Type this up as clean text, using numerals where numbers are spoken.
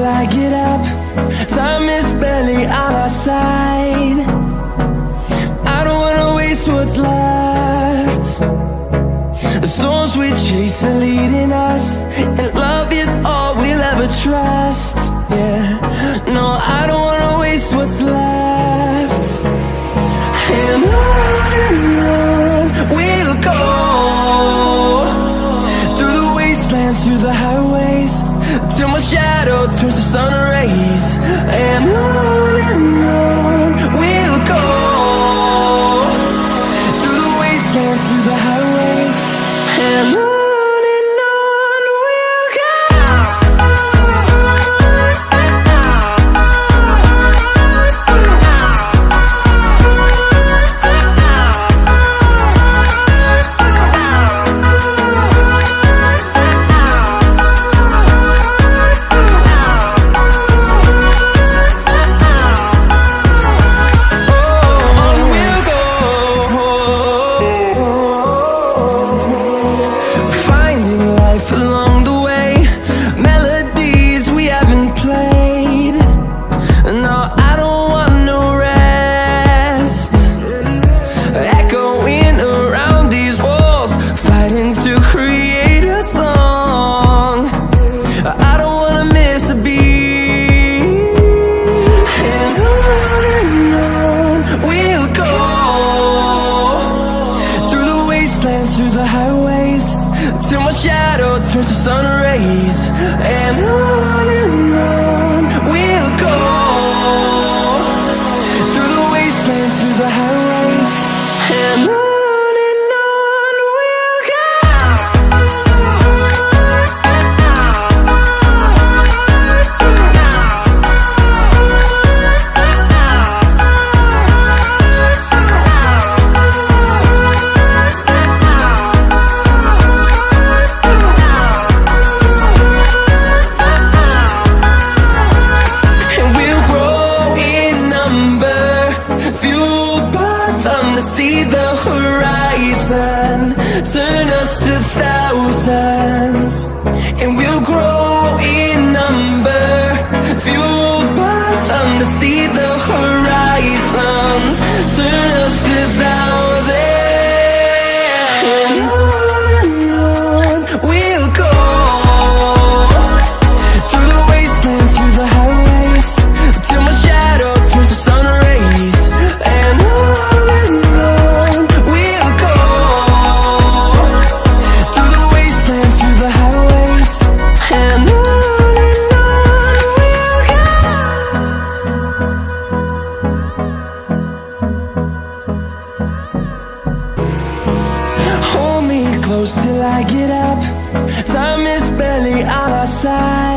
I get up. Time is barely on our side. I don't wanna waste what's left. The storms we chase are leading us, and love is all we'll ever trust. Yeah, no, I don't wanna waste what's left. And on we'll go, through the wastelands, through the highways, till my shadow turns to sun rays. And on we'll go, through the wastelands, through the highways, and on we'll go. Through the highways, till my shadow turns to sun rays. And on we'll go, through the wastelands, through the highways, and on we'll go. See the horizon, turn us to thousands, and we'll grow in number, fueled by them. To see the horizon, turn us to thousands, and on we'll go, through the wastelands, through the highways, till my shadow turns to sun rays. And close till I get up. Time is barely on our side.